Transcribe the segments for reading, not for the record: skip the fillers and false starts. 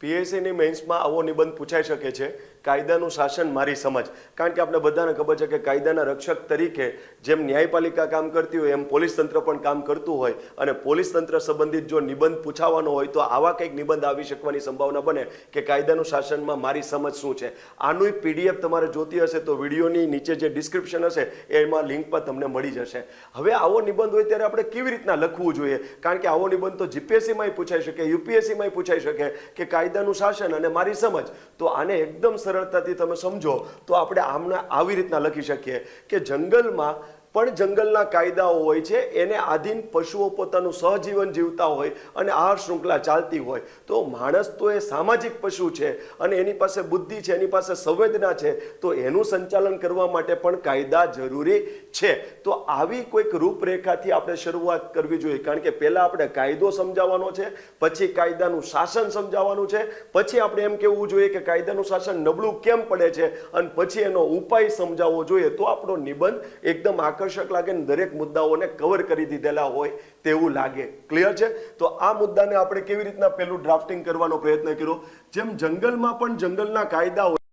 પીએસસીની મેન્સમાં આવો નિબંધ પૂછાઈ શકે છે, કાયદાનું શાસન મારી સમજ. કારણ કે આપણે બધાને ખબર છે કે કાયદાના રક્ષક તરીકે જેમ ન્યાયપાલિકા કામ કરતી હોય એમ પોલીસ તંત્ર પણ કામ કરતું હોય, અને પોલીસ તંત્ર સંબંધિત જો નિબંધ પૂછાવાનો હોય તો આવા કંઈક નિબંધ આવી શકવાની સંભાવના બને કે કાયદાનું શાસનમાં મારી સમજ શું છે. આનું પીડીએફ તમારે જોતી હશે તો વિડીયોની નીચે જે ડિસ્ક્રિપ્શન હશે એમાં લિંક પર તમને મળી જશે. હવે આવો નિબંધ હોય ત્યારે આપણે કેવી રીતના લખવું જોઈએ? કારણ કે આવો નિબંધ તો જીપીએસસીમાંય પૂછાઈ શકે, યુપીએસસીમાંય પૂછાઈ શકે કે કાયદાનું શાસન અને મારી સમજ. તો આને એકદમ સરળતાથી તમે સમજો તો આપણે આમને આવી રીતના લખી શકીએ કે જંગલમાં પણ જંગલના કાયદાઓ હોય છે, એને આધીન પશુઓ પોતાનું સહજીવન જીવતા હોય અને આહાર શૃંખલા ચાલતી હોય. તો માણસ તો એ સામાજિક પશુ છે અને એની પાસે બુદ્ધિ છે, એની પાસે સંવેદના છે, તો એનું સંચાલન કરવા માટે પણ કાયદા જરૂરી છે. તો આવી કોઈક રૂપરેખાથી આપણે શરૂઆત કરવી જોઈએ. કારણ કે પહેલા આપણે કાયદો સમજાવવાનો છે, પછી કાયદાનું શાસન સમજાવવાનું છે, પછી આપણે એમ કહેવું જોઈએ કે કાયદાનું શાસન નબળું કેમ પડે છે, અને પછી એનો ઉપાય સમજાવવો જોઈએ. તો આપણો નિબંધ એકદમ આકર્ષક લાગે ને દરેક મુદ્દાઓને કવર કરી દીધેલા હોય તેવું લાગે. ક્લિયર છે? તો આ મુદ્દાને આપણે કેવી રીતના પેલું ડ્રાફ્ટિંગ કરવાનો પ્રયત્ન કર્યો, જેમ જંગલમાં પણ જંગલના કાયદા હોય,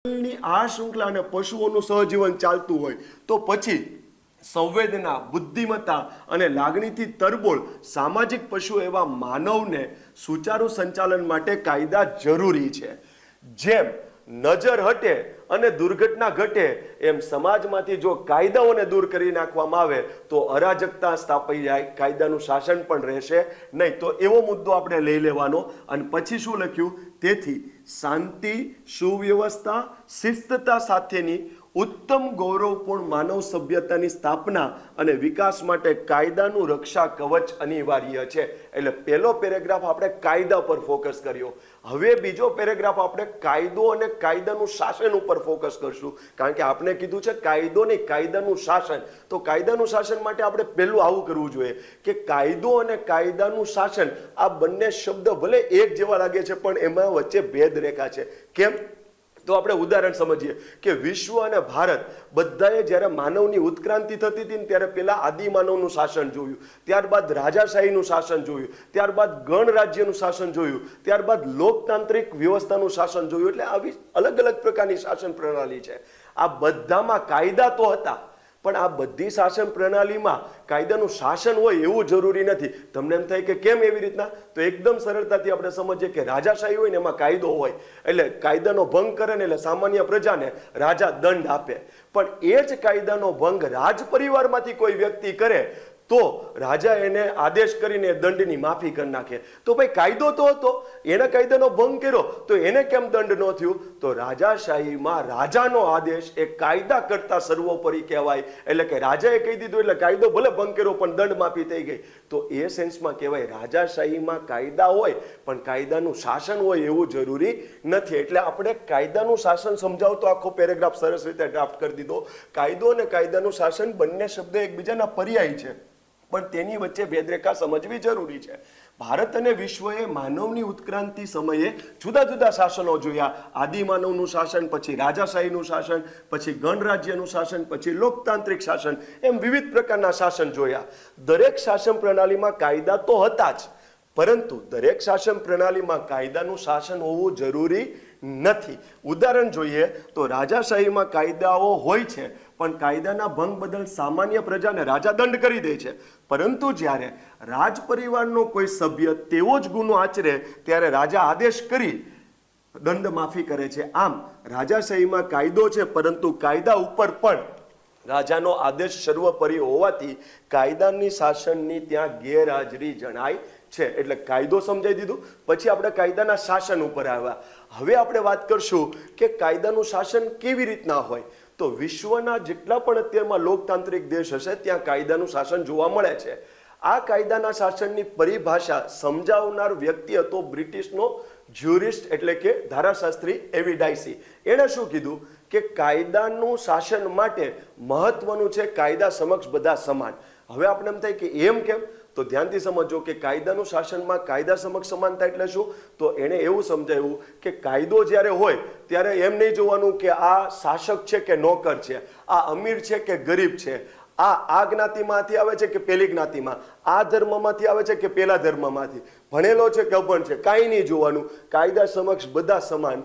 જંગલની આ શૃંખલા અને પશુઓનું સહજીવન ચાલતું હોય, તો પછી સંવેદના, બુદ્ધિમત્તા અને લાગણીથી તરબોળ સામાજિક પશુ એવા માનવને સુચારુ સંચાલન માટે કાયદા જરૂરી છે. જેમ નજર હટે અને દુર્ઘટના ઘટે એમ સમાજમાંથી જો કાયદાઓને દૂર કરી નાખવામાં આવે તો અરાજકતા સ્થાપાઈ જાય, કાયદાનું શાસન પણ રહેશે નહીં. તો એવો મુદ્દો આપણે લઈ લેવાનો. અને પછી શું લખ્યું? તેથી શાંતિ, સુવ્યવસ્થા, શિસ્તતા સાથેની ઉત્તમ ગૌરવપૂર્ણ માનવ સભ્યતાની સ્થાપના અને વિકાસ માટે કાયદાનું રક્ષા કવચ અનિવાર્ય છે. એટલે પહેલો પેરેગ્રાફ આપણે કાયદા પર ફોકસ કર્યો. હવે બીજો પેરેગ્રાફ આપણે કાયદો અને કાયદાનું શાસન ઉપર ફોકસ કરશું. કારણ કે આપણે કીધું છે કાયદો નહીં, કાયદાનું શાસન. તો કાયદાનું શાસન માટે આપણે પહેલું આવું કરવું જોઈએ કે કાયદો અને કાયદાનું શાસન આ બંને શબ્દ ભલે એક જેવા લાગે છે પણ એમાં વચ્ચે ભેદ રેખા છે. કેમ? તો આપણે ઉદાહરણ સમજીએ કે વિશ્વ અને ભારત બધાએ જ્યારે માનવની ઉત્ક્રાંતિ થતી હતી ને ત્યારે પેલા આદિમાનવનું શાસન જોયું, ત્યારબાદ રાજાશાહીનું શાસન જોયું, ત્યારબાદ ગણરાજ્યનું શાસન જોયું, ત્યારબાદ લોકતાંત્રિક વ્યવસ્થાનું શાસન જોયું. એટલે આવી અલગ અલગ પ્રકારની શાસન પ્રણાલી છે. આ બધામાં કાયદા તો હતા, પણ આ બધી શાસન પ્રણાલીમાં કાયદાનું શાસન હોય એવું જરૂરી નથી. તમને એમ થાય કે કેમ એવી રીતના? તો એકદમ સરળતાથી આપણે સમજીએ કે રાજાશાહી હોય ને એમાં કાયદો હોય, એટલે કાયદાનો ભંગ કરે ને એટલે સામાન્ય પ્રજાને રાજા દંડ આપે. પણ એ જ કાયદાનો ભંગ રાજ પરિવારમાંથી કોઈ વ્યક્તિ કરે તો રાજા એને આદેશ કરીને દંડની માફી કરી નાખે. તો ભાઈ કાયદો તો હતો, એને કાયદાનો ભંગ કર્યો તો એને કેમ દંડ ન થયું? તો રાજાશાહીમાં રાજાનો આદેશ એ કાયદા કરતા સર્વોપરી કહેવાય. એટલે કે રાજાએ કહી દીધું એટલે કાયદો ભલે ભંગ કર્યો પણ દંડ માફી થઈ ગઈ. તો એ સેન્સમાં કહેવાય રાજાશાહીમાં કાયદા હોય પણ કાયદાનું શાસન હોય એવું જરૂરી નથી. એટલે આપણે કાયદાનું શાસન સમજાવતો આખો પેરેગ્રાફ સરસ રીતે ડ્રાફ્ટ કરી દીધો. કાયદો અને કાયદાનું શાસન બંને શબ્દ એકબીજાના પર્યાય છે, પણ તેની વચ્ચે ભેદરેખા સમજવી જરૂરી છે. ભારત અને વિશ્વએ માનવની ઉત્ક્રાંતિ સમયે જુદા જુદા શાસનો જોયા. આદિમાનવનું શાસન, પછી રાજાશાહીનું શાસન, પછી ગણરાજ્યનું શાસન, પછી લોકતાંત્રિક શાસન, એમ વિવિધ પ્રકારના શાસન જોયા. દરેક શાસન પ્રણાલીમાં કાયદા તો હતા જ, પરંતુ દરેક શાસન પ્રણાલીમાં કાયદાનું શાસન હોવું જરૂરી નથી. ઉદાહરણ જોઈએ તો રાજાશાહીમાં કાયદાઓ હોય છે પણ કાયદાના ભંગ બદલ સામાન્ય પ્રજાને રાજા દંડ કરી દે છે. પરંતુ જ્યારે રાજ પરિવારનો કોઈ સભ્ય તેવો જ ગુનો આચરે ત્યારે રાજા આદેશ કરી દંડ માફી કરે છે. આમ રાજાશાહીમાં કાયદો છે પરંતુ કાયદા ઉપર પણ રાજાનો આદેશ સર્વોપરી હોવાથી કાયદાની શાસનની ત્યાં ગેરહાજરી જણાય છે. એટલે કાયદો સમજાઈ દીધું. પછી આપણે કાયદાના શાસન ઉપર આવ્યા. હવે આપણે વાત કરશું કે કાયદાનું શાસન કેવી રીતના હોય. તો વિશ્વના જેટલા પણ અત્યારમાં લોકતાંત્રિક દેશ હશે ત્યાં કાયદાનું શાસન જોવા મળે છે. આ કાયદાના શાસનની પરિભાષા સમજાવનાર વ્યક્તિ હતો બ્રિટિશનો જ્યુરિસ્ટ એટલે કે ધારાશાસ્ત્રી એવિડાઇસી. એણે શું કીધું કે કાયદાનું શાસન માટે મહત્વનું છે કાયદા સમક્ષ બધા સમાન. હવે આપણે એમ થાય કે એમ કેમ? તો ધ્યાનથી સમજો કે કાયદાનું શાસનમાં કાયદા સમક્ષ સમાનતા એટલે શું? તો એણે એવું સમજાવ્યું કે કાયદો જ્યારે હોય ત્યારે એમ નહીં જોવાનું કે આ શાસક છે કે નોકર છે, આ અમીર છે કે ગરીબ છે, આ જ્ઞાતિમાંથી આવે છે કે પેલી જ્ઞાતિમાં, આ ધર્મમાંથી આવે છે કે પેલા ધર્મમાંથી, ભણેલો છે કે અભણ છે, કાંઈ નહીં જોવાનું, કાયદા સમક્ષ બધા સમાન.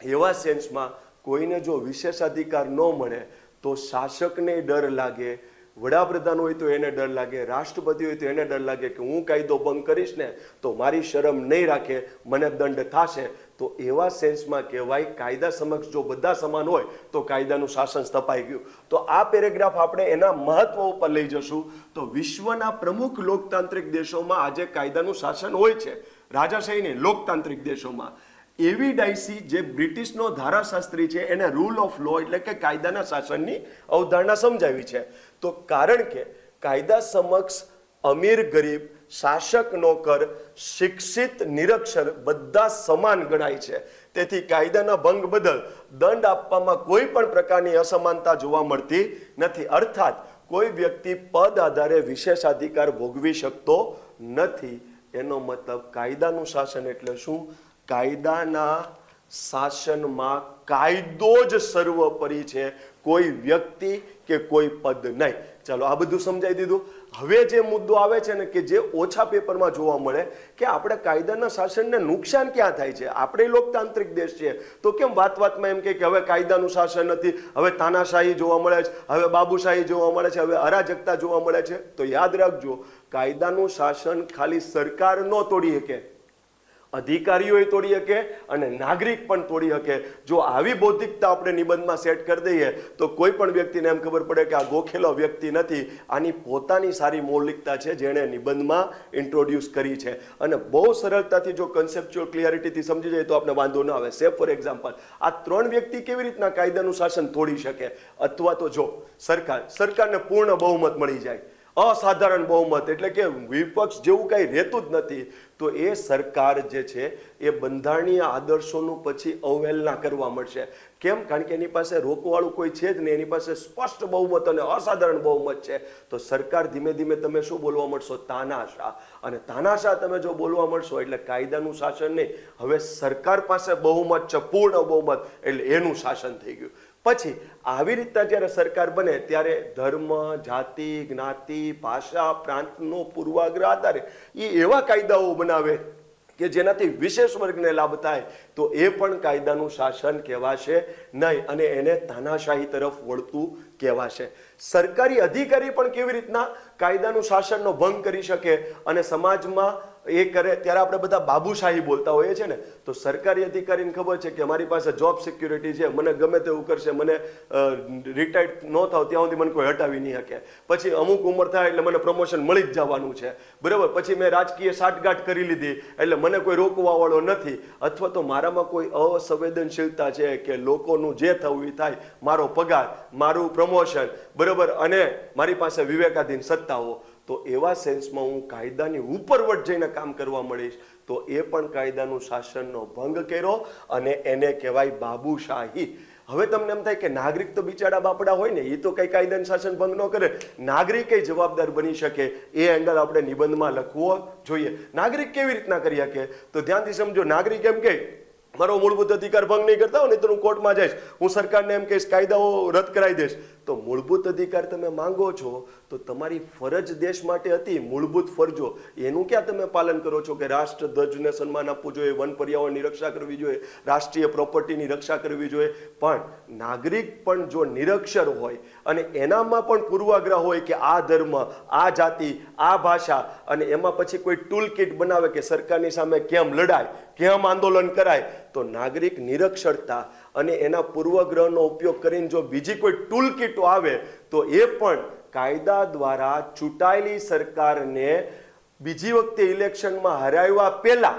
એવા સેન્સમાં કોઈને જો વિશેષાધિકાર ન મળે તો શાસકને ડર લાગે, વડાપ્રધાન હોય તો એને ડર લાગે, રાષ્ટ્રપતિ હોય તો એને ડર લાગે કે હું કાયદો ભંગ કરીશ ને તો મારી શરમ નહીં રાખે, મને દંડ થશે. તો એવા સેન્સમાં કહેવાય કાયદા સમક્ષ જો બધા સમાન હોય તો કાયદાનું શાસન સ્થપાઈ ગયું. તો આ પેરેગ્રાફ આપણે એના મહત્વ ઉપર લઈ જશું. તો વિશ્વના પ્રમુખ લોકતાંત્રિક દેશોમાં આજે કાયદાનું શાસન હોય છે, રાજાશાહી નહીં, લોકતાંત્રિક દેશોમાં. એવી ડાયસી જે બ્રિટિશનો ધારાશાસ્ત્રી છે એને રૂલ ઓફ લો એટલે કે કાયદાના શાસનની અવધારણા સમજાવી છે. તો કારણ કે કાયદા સમક્ષ અમીર ગરીબ, શાસક નોકર, શિક્ષિત નિરક્ષર બધા સમાન ગણાય છે. તેથી કાયદાના ભંગ બદલ દંડ આપવામાં કોઈ પણ પ્રકારની અસમાનતા જોવા મળતી નથી. અર્થાત કોઈ વ્યક્તિ પદ આધારે વિશેષાધિકાર ભોગવી શકતો નથી. એનો મતલબ કાયદાનું શાસન એટલે શું? કાયદાના શાસનમાં કાયદો જ સર્વોપરી છે, કોઈ વ્યક્તિ કે કોઈ પદ નહીં. ચાલો આ બધું સમજાઈ દીધું. હવે જે મુદ્દો આવે છે ને કે જે ઓછા પેપરમાં જોવા મળે કે આપણે કાયદાના શાસનને નુકસાન ક્યાં થાય છે? આપણે લોકતાંત્રિક દેશ છે તો કેમ વાત વાતમાં એમ કે હવે કાયદાનું શાસન નથી, હવે તાનાશાહી જોવા મળે છે, હવે બાબુશાહી જોવા મળે છે, હવે અરાજકતા જોવા મળે છે? તો યાદ રાખજો, કાયદાનું શાસન ખાલી સરકાર ન તોડી શકે, અધિકારીઓ તોડી શકે અને નાગરિક પણ તોડી શકે. જો આવી બૌદ્ધિકતા આપણે નિબંધમાં સેટ કરી દઈએ તો કોઈ પણ વ્યક્તિને એમ ખબર પડે કે આ ગોખેલો વ્યક્તિ નથી, આની પોતાની સારી મૌલિકતા છે જેણે નિબંધમાં ઇન્ટ્રોડ્યુસ કરી છે. અને બહુ સરળતાથી જો કન્સેપ્ચ્યુઅલ ક્લિયરિટીથી સમજી જાય તો આપણે વાંધો ન આવે. સે ફોર એક્ઝામ્પલ, આ ત્રણ વ્યક્તિ કેવી રીતના કાયદાનું શાસન તોડી શકે? અથવા તો જો સરકારને પૂર્ણ બહુમત મળી જાય, અસાધારણ બહુમત એટલે કે વિપક્ષ જેવું કઈ રહેતું જ નથી, તો એ સરકાર જે છે એ બંધારણીય આદર્શોનું પછી અવહેલના કરવા મળશે. કેમ? કારણ કે એની પાસે રોકવાળું કોઈ છે જ નહીં, એની પાસે સ્પષ્ટ બહુમત અને અસાધારણ બહુમત છે. તો સરકાર ધીમે ધીમે તમે શું બોલવા મળશો? તાનાશાહ. અને તાનાશાહ તમે જો બોલવા મળશો એટલે કાયદાનું શાસન નહીં, હવે સરકાર પાસે બહુમત છે, પૂર્ણ બહુમત, એટલે એનું શાસન થઈ ગયું. પછી આવી રીતના જ્યારે સરકાર બને ત્યારે ધર્મ, જાતિ, જ્ઞાતિ, ભાષા, પ્રાંતનો પૂર્વાગ્રહ આધારે એ એવા કાયદાઓ બનાવે કે જેનાથી વિશેષ વર્ગને લાભ થાય, તો એ પણ કાયદાનું શાસન કહેવાશે નહીં અને એને તાનાશાહી તરફ વળતું કહેવાશે. સરકારી અધિકારી પણ કેવી રીતના કાયદાનું શાસનનો ભંગ કરી શકે અને સમાજમાં એ કરે ત્યારે આપણે બધા બાબુશાહી બોલતા હોઈએ છીએ ને. તો સરકારી અધિકારીને ખબર છે કે મારી પાસે જોબ સિક્યુરિટી છે, મને ગમે તેવું કરશે, મને રિટાયર્ડ ન થાવ ત્યાં સુધી મને કોઈ હટાવી નહીં શકે, પછી અમુક ઉંમર થાય એટલે મને પ્રમોશન મળી જ જવાનું છે, બરાબર, પછી મેં રાજકીય સાઠગાંઠ કરી લીધી એટલે મને કોઈ રોકવા વાળો નથી, અથવા તો મારામાં કોઈ અસંવેદનશીલતા છે કે લોકોનું જે થવું એ થાય, મારો પગાર, મારું પ્રમોશન, બરાબર, અને મારી પાસે વિવેકાધીન સત્તાઓ, તો એવા સેન્સમાં હું કાયદાની ઉપરવટ જઈને કામ કરવા મળીશ તો એ પણ કાયદાનું શાસનનો ભંગ કર્યો અને એને કહેવાય બાબુશાહી. હવે તમને એમ થાય કે નાગરિક તો બિચારા બાપડા હોય ને, એ તો કઈ કાયદાનું શાસન ભંગ ન કરે, નાગરિક જવાબદાર બની શકે એ એંગલ આપણે નિબંધમાં લખવો જોઈએ. નાગરિક કેવી રીતના કરી શકે? તો ધ્યાનથી સમજો. નાગરિક એમ કે મારો મૂળભૂત અધિકાર ભંગ નહીં કરતા હોય ને તો હું કોર્ટમાં જઈશ, હું સરકારને એમ કહીશ કાયદાઓ રદ કરાવી દઈશ. તો મૂળભૂત અધિકાર તમે માંગો છો તો તમારી ફરજ દેશ માટે હતી, મૂળભૂત ફરજો, એનું ક્યાં તમે પાલન કરો છો કે રાષ્ટ્ર ધ્વજને સન્માન આપવું જોઈએ, વન પર્યાવરણની રક્ષા કરવી જોઈએ, રાષ્ટ્રીય પ્રોપર્ટીની રક્ષા કરવી જોઈએ. પણ નાગરિક પણ જો નિરક્ષર હોય અને એનામાં પણ પૂર્વાગ્રહ હોય કે આ ધર્મ, આ જાતિ, આ ભાષા, અને એમાં પછી કોઈ ટૂલ કિટ બનાવે કે સરકારની સામે કેમ લડાય, કેમ આંદોલન કરાય, તો નાગરિક નિરક્ષરતા અને એના પૂર્વગ્રહનો ઉપયોગ કરીને જો બીજી કોઈ ટૂલ કિટો આવે તો એ પણ કાયદા દ્વારા ચૂંટાયેલી સરકારને બીજી વખતે ઇલેક્શનમાં હરાવ્યા પહેલા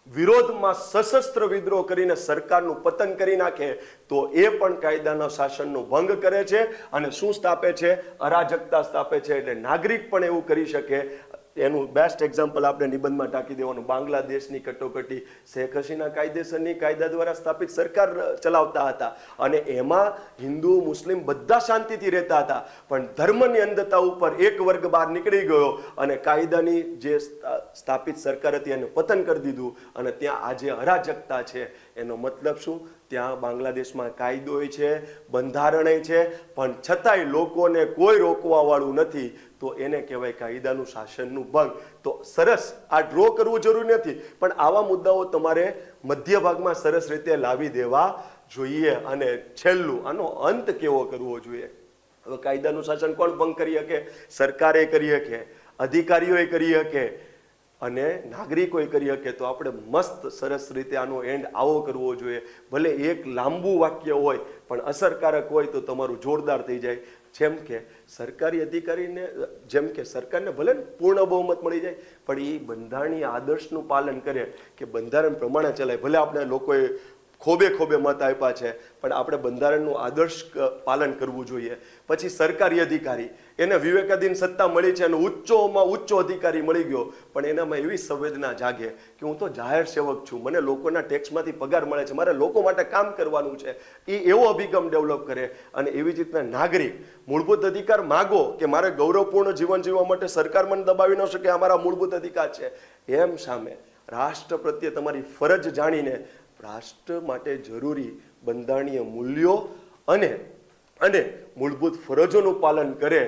વિરોધમાં સશસ્ત્ર વિદ્રોહ કરીને સરકારનું પતન કરી નાખે તો એ પણ કાયદાના શાસનનો ભંગ કરે છે અને શું સ્થાપે છે? અરાજકતા સ્થાપે છે. એટલે નાગરિક પણ એવું કરી શકે એનું બેસ્ટ એક્ઝામ્પલ આપણે નિબંધમાં ટાંકી દેવાનું. બાંગ્લાદેશની કટોકટી શેખ હસીના કાયદેસરની કાયદા દ્વારા સ્થાપિત સરકાર ચલાવતા હતા અને એમાં હિન્દુ મુસ્લિમ બધા શાંતિથી રહેતા હતા, પણ ધર્મની અંધતા ઉપર એક વર્ગ બહાર નીકળી ગયો અને કાયદાની જે સ્થાપિત સરકાર હતી એને પતન કરી દીધું અને ત્યાં આજે અરાજકતા છે. એનો મતલબ શું? ત્યાં બાંગ્લાદેશમાં કાયદો છે, બંધારણ છે, પણ છતાંય લોકોને કોઈ રોકવા વાળું નથી, તો એને કહેવાય કાયદાનું શાસનનું ભંગ. તો સરસ, આ ડ્રો કરવું જરૂરી નથી, પણ આવા મુદ્દાઓ તમારે મધ્ય ભાગમાં સરસ રીતે લાવી દેવા જોઈએ. અને છેલ્લું, આનો અંત કેવો કરવો જોઈએ? હવે કાયદાનું શાસન કોણ ભંગ કરી શકે? સરકારે કરી શકે, અધિકારીઓએ કરી શકે અને નાગરિકોએ કરી શકે. તો આપણે મસ્ત સરસ રીતે આનો એન્ડ આવો કરવો જોઈએ. ભલે એક લાંબુ વાક્ય હોય પણ અસરકારક હોય તો તમારું જોરદાર થઈ જાય. જેમ કે સરકારી અધિકારીને, જેમ કે સરકારને ભલે પૂર્ણ બહુમત મળી જાય, પણ એ બંધારણીય આદર્શનું પાલન કરે કે બંધારણ પ્રમાણે ચલાય. ભલે આપણે લોકોએ ખોબે ખોબે મત આપ્યા છે, પણ આપણે બંધારણનું આદર્શ પાલન કરવું જોઈએ. પછી સરકારી અધિકારી, એને વિવેકાધીન સત્તા મળી છે અને ઉચ્ચોમાં ઉચ્ચો અધિકારી મળી ગયો, પણ એનામાં એવી સંવેદના જાગે કે હું તો જાહેર સેવક છું, મને લોકોના ટેક્સમાંથી પગાર મળે છે, મારે લોકો માટે કામ કરવાનું છે. એ એવો અભિગમ ડેવલપ કરે. અને એવી જ રીતના નાગરિક મૂળભૂત અધિકાર માગો કે મારે ગૌરવપૂર્ણ જીવન જીવવા માટે સરકાર મને દબાવી ન શકે, આ મારા મૂળભૂત અધિકાર છે. એમ સામે રાષ્ટ્ર પ્રત્યે તમારી ફરજ જાણીને રાષ્ટ્ર માટે જરૂરી બંધારણીય મૂલ્યો અને મૂળભૂત ફરજોનું પાલન કરે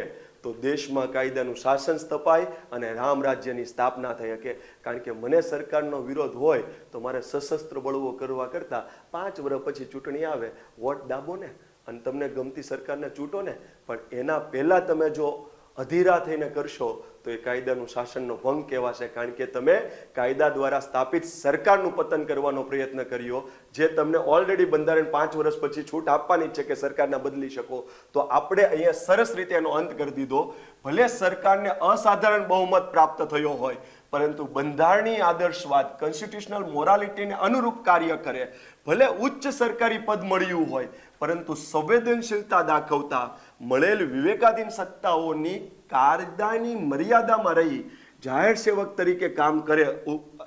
તો દેશમાં કાયદાનું શાસન સ્થપાય અને રામ રાજ્યની સ્થાપના થઈ શકે. કારણ કે મને સરકારનો વિરોધ હોય તો મારે સશસ્ત્ર બળવો કરવા કરતાં 5 વર્ષ પછી ચૂંટણી આવે, વોટ દાબો ને અને તમને ગમતી સરકારને ચૂંટો ને, પણ એના પહેલાં તમે જો અધીરા થઈને કરશો તો એ કાયદાનું શાસનનો ભંગ કહેવાશે. કારણ કે તમે કાયદા દ્વારા સ્થાપિત સરકારનું પતન કરવાનો પ્રયત્ન કર્યો, જે તમને ઓલરેડી બંધારણ 5 વર્ષ પછી છૂટ આપવાની છે કે સરકારને બદલી શકો. તો આપણે અહીંયા સરસ રીતે એનો અંત કરી દીધો. ભલે સરકારને અસાધારણ બહુમત પ્રાપ્ત થયો હોય, પરંતુ બંધારણીય આદર્શવાદ, કોન્સ્ટિટ્યુશનલ મોરાલિટીને અનુરૂપ કાર્ય કરે. ભલે ઉચ્ચ સરકારી પદ મળ્યું હોય, પરંતુ સંવેદનશીલતા દાખવતા મળેલ વિવેકાધીન સત્તાઓની કાયદાની મર્યાદામાં રહી જાહેર સેવક તરીકે કામ કરે,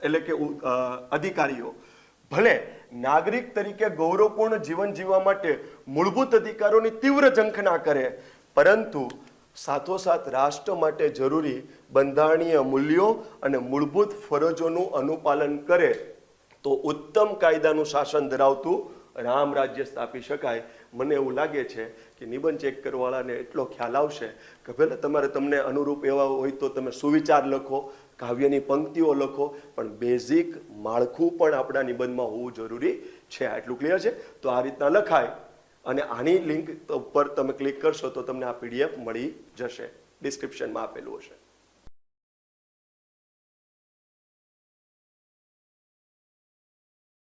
એટલે કે અધિકારીઓ ભલે નાગરિક તરીકે ગૌરવપૂર્ણ જીવન જીવવા માટે મૂળભૂત અધિકારોની તીવ્ર ઝંખના કરે, પરંતુ સાથોસાથ રાષ્ટ્ર માટે જરૂરી બંધારણીય મૂલ્યો અને મૂળભૂત ફરજોનું અનુપાલન કરે તો ઉત્તમ કાયદાનું શાસન ધરાવતું રામ રાજ્ય સ્થાપી શકાય. મને એવું લાગે છે કે નિબંધ ચેક કરવાવાળાને એટલો ખ્યાલ આવશે કે ભલે તમને અનુરૂપ એવા હોય તો તમે સુવિચાર લખો, કાવ્યની પંક્તિઓ લખો, પણ બેઝિક માળખું પણ આપણા નિબંધમાં હોવું જરૂરી છે. આટલું ક્લિયર છે? તો આ રીતના લખાય અને આની લિંક ઉપર તમે ક્લિક કરશો તો તમને આ PDF મળી જશે, ડિસ્ક્રિપ્શનમાં આપેલું હશે.